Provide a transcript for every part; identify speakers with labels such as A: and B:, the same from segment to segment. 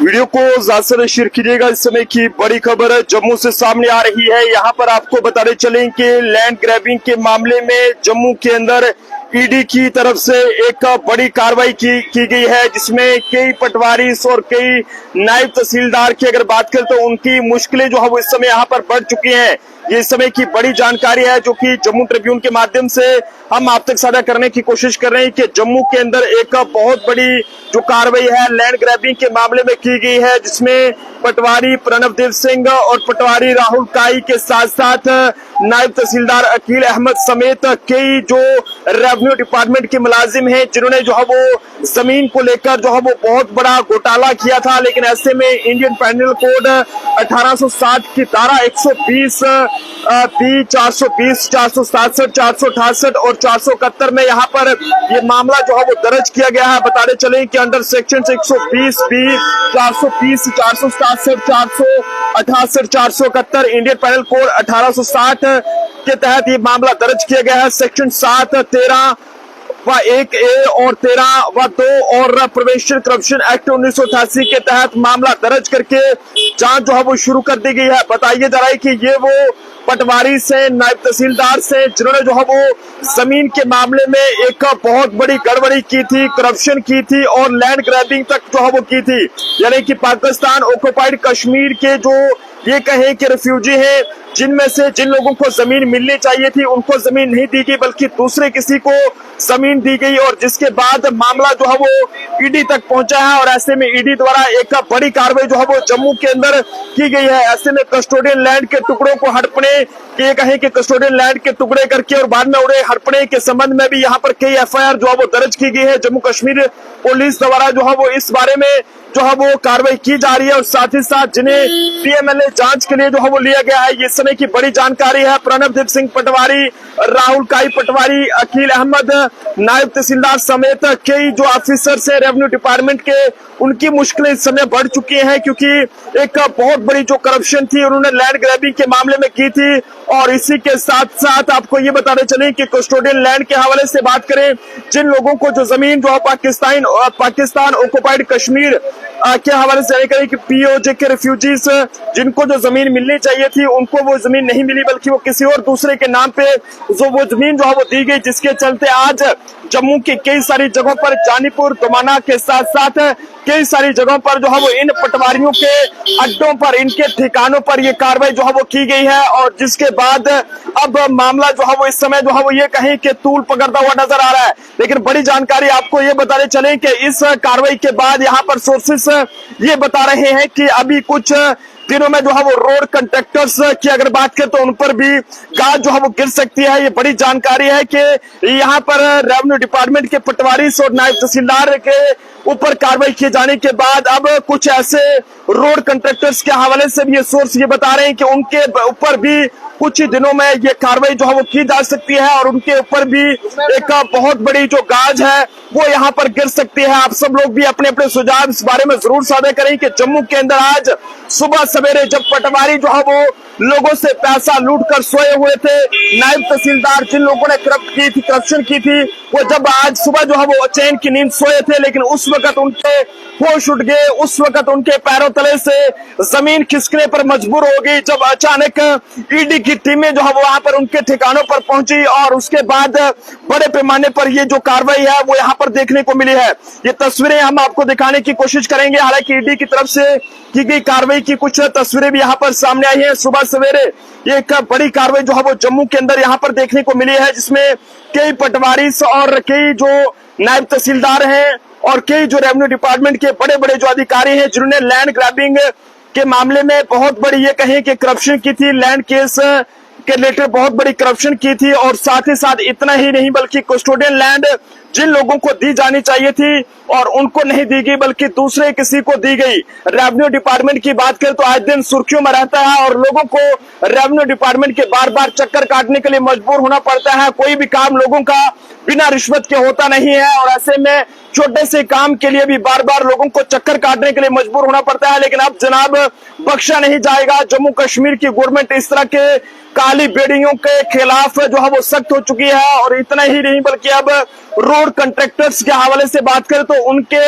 A: Video को ज्यादा से शेयर कीजिएगा। इस समय की बड़ी खबर जम्मू से सामने आ रही है। यहाँ पर आपको बताते चलें कि लैंड ग्रैबिंग के मामले में जम्मू के अंदर ईडी की तरफ से एक बड़ी कार्रवाई की गई है, जिसमें कई पटवारी और कई नायब तहसीलदार की अगर बात करें तो उनकी मुश्किलें जो है वो इस समय यहाँ पर बढ़ चुकी हैं। ये इस समय की बड़ी जानकारी है जो कि जम्मू ट्रिब्यून के माध्यम से हम आप तक साझा करने की कोशिश कर रहे हैं कि जम्मू के अंदर एक बहुत बड़ी जो कार्रवाई है लैंड ग्रैबिंग के मामले में की गई है, जिसमें पटवारी प्रणवदेव सिंह और पटवारी राहुल काई के साथ साथ नायब तहसीलदार अकील अहमद समेत कई जो रेवेन्यू डिपार्टमेंट के मुलाजिम हैं, जिन्होंने जो है वो जमीन को लेकर जो है वो बहुत बड़ा घोटाला किया था। लेकिन ऐसे में इंडियन पेनल कोड 1860 की धारा 120, 420, 467, 468 और 471 में यहाँ पर ये मामला जो है वो दर्ज किया गया है। बताते चले कि under section 120 B, 420, 467, 468, 471 Indian penal code 1860 के तहत ये मामला दर्ज किया गया है। सेक्शन 7, 13 व 1A और 13 व 2 और प्रोविंशियल करप्शन एक्ट 1988 के तहत मामला दर्ज करके जांच जो है वो शुरू कर दी गई है। बताइए जा रहा है कि ये वो पटवारी से, नायब तहसीलदार से, जिन्होंने जो है वो जमीन के मामले में एक बहुत बड़ी गड़बड़ी की थी, करप्शन की थी और लैंड ग्रैबिंग तक जो है वो की थी। यानी कि पाकिस्तान ऑक्युपाइड कश्मीर के जो ये कहें कि रिफ्यूजी हैं, जिनमें से जिन लोगों को जमीन मिलनी चाहिए थी उनको जमीन नहीं दी गई बल्कि दूसरे किसी को जमीन दी गई, और जिसके बाद मामला जो है वो ईडी तक पहुंचा है। और ऐसे में ईडी द्वारा एक बड़ी कार्रवाई जो है वो जम्मू के अंदर की गई है। ऐसे में कस्टोडियन लैंड के टुकड़ों को हड़पने, ये कहें कि कस्टोडियन लैंड के टुकड़े करके और बाद में उड़े हड़पने के संबंध में भी यहाँ पर कई एफआईआर जो है वो दर्ज की गई है। जम्मू कश्मीर पुलिस द्वारा जो है वो इस बारे में जो है वो कार्रवाई की जा रही है, और साथ ही साथ जिन्हें पीएमएलए जांच के लिए जो है वो लिया गया है। ये समय की बड़ी जानकारी है। प्रणवदेव सिंह पटवारी, राहुल काई पटवारी, अकील अहमद नायब तहसीलदार समेत कई जो ऑफिसर्स है रेवेन्यू डिपार्टमेंट के, उनकी मुश्किलें इस समय बढ़ चुकी हैं, क्योंकि एक बहुत बड़ी जो करप्शन थी उन्होंने लैंड ग्रैबिंग के मामले में की थी। और इसी के साथ साथ आपको ये बताते चलें कि कस्टोडियन लैंड के हवाले से बात करें, जिन लोगों को जो जमीन जो पाकिस्तान ऑक्युपाइड कश्मीर के हवाले से जारी करें कि पीओजे के रिफ्यूजीज जिनको जो जमीन मिलनी चाहिए थी उनको वो जमीन नहीं मिली, बल्कि वो किसी और दूसरे के नाम पे जो वो जमीन जो है वो दी गई, जिसके चलते आज जम्मू की कई सारी जगहों पर जानीपुर, दोमाना के साथ साथ कई सारी जगहों पर जो है वो इन पटवारियों के अड्डों पर, इनके ठिकानों पर ये कार्रवाई जो है वो की गई है। और जिसके बाद अब मामला जो है वो इस समय जो है वो ये कहें कि तूल पकड़ता हुआ नजर आ रहा है। लेकिन बड़ी जानकारी आपको ये बताने चले कि इस कार्रवाई के बाद यहाँ पर सोर्सेस ये बता रहे हैं कि अभी कुछ दिनों में जो है वो रोड कंट्रैक्टर्स की अगर बात करें तो उन पर भी गाज जो है वो गिर सकती है। ये बड़ी जानकारी है कि यहाँ पर रेवेन्यू डिपार्टमेंट के पटवारी और नायब तहसीलदार के ऊपर कार्रवाई किए जाने के बाद अब कुछ ऐसे रोड कंट्रैक्टर्स के हवाले से भी ये सोर्स ये बता रहे हैं कि उनके ऊपर भी कुछ ही दिनों में ये कार्रवाई जो है वो की जा सकती है, और उनके ऊपर भी एक बहुत बड़ी जो गाज है वो यहाँ पर गिर सकती है। आप सब लोग भी अपने अपने सुझाव इस बारे में जरूर साझा करें कि जम्मू के अंदर आज सुबह सवेरे जब पटवारी जो है वो लोगों से पैसा लूट कर सोए हुए थे, नायब तहसीलदार जिन लोगों ने करप्शन की थी, वो जब आज सुबह जो है वो चैन की नींद सोए थे, लेकिन उस वक्त उनके होश उठ गए, उस वक्त उनके पैरों तले से जमीन खिसकने पर मजबूर हो गई, जब अचानक ईडी की टीमें जो है वो वहां पर उनके ठिकानों पर पहुंची। और उसके बाद बड़े पैमाने पर ये जो कार्रवाई है वो यहाँ पर देखने को मिली है। ये तस्वीरें हम आपको दिखाने की कोशिश करेंगे। हालांकि ईडी की तरफ से की गई कार्रवाई की कुछ तस्वीरें भी यहाँ पर सामने आई हैं। सुबह सवेरे एक बड़ी कार्रवाई जो है वो जम्मू के अंदर यहाँ पर देखने को मिली है, जिसमें कई पटवारी और कई जो नायब तहसीलदार हैं और कई जो रेवेन्यू डिपार्टमेंट के बड़े बड़े जो अधिकारी हैं, जिन्होंने लैंड ग्रैबिंग के मामले में बहुत बड़ी ये कहें कि करप्शन की थी, लैंड केस के रिलेटेड बहुत बड़ी करप्शन की थी। और साथ ही साथ इतना ही नहीं बल्कि कस्टोडियन लैंड जिन लोगों को दी जानी चाहिए थी और उनको नहीं दी गई बल्कि दूसरे किसी को दी गई। रेवेन्यू डिपार्टमेंट की बात करें तो आज दिन सुर्खियों में रहता है और लोगों को रेवेन्यू डिपार्टमेंट के बार बार चक्कर काटने के लिए मजबूर होना पड़ता है। कोई भी काम लोगों का बिना रिश्वत के होता नहीं है, और ऐसे में छोटे से काम के लिए भी बार बार लोगों को चक्कर काटने के लिए मजबूर होना पड़ता है। लेकिन अब जनाब बख्शा नहीं जाएगा। जम्मू कश्मीर की गवर्नमेंट इस तरह के काली बेड़ियों के खिलाफ जो है वो सख्त हो चुकी है। और इतना ही नहीं बल्कि अब रोड कंट्रैक्टर्स के हवाले से बात करें तो उनके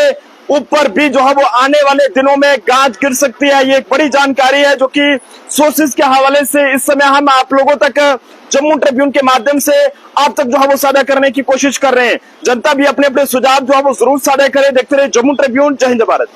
A: ऊपर भी जो है वो आने वाले दिनों में गाज गिर सकती है। ये एक बड़ी जानकारी है जो कि सोर्सेज के हवाले से इस समय हम आप लोगों तक जम्मू ट्रिब्यून के माध्यम से आप तक जो है वो साझा करने की कोशिश कर रहे हैं। जनता भी अपने अपने सुझाव जो है वो जरूर साझा करे। देखते रहे जम्मू ट्रिब्यून। जय हिंद भारत।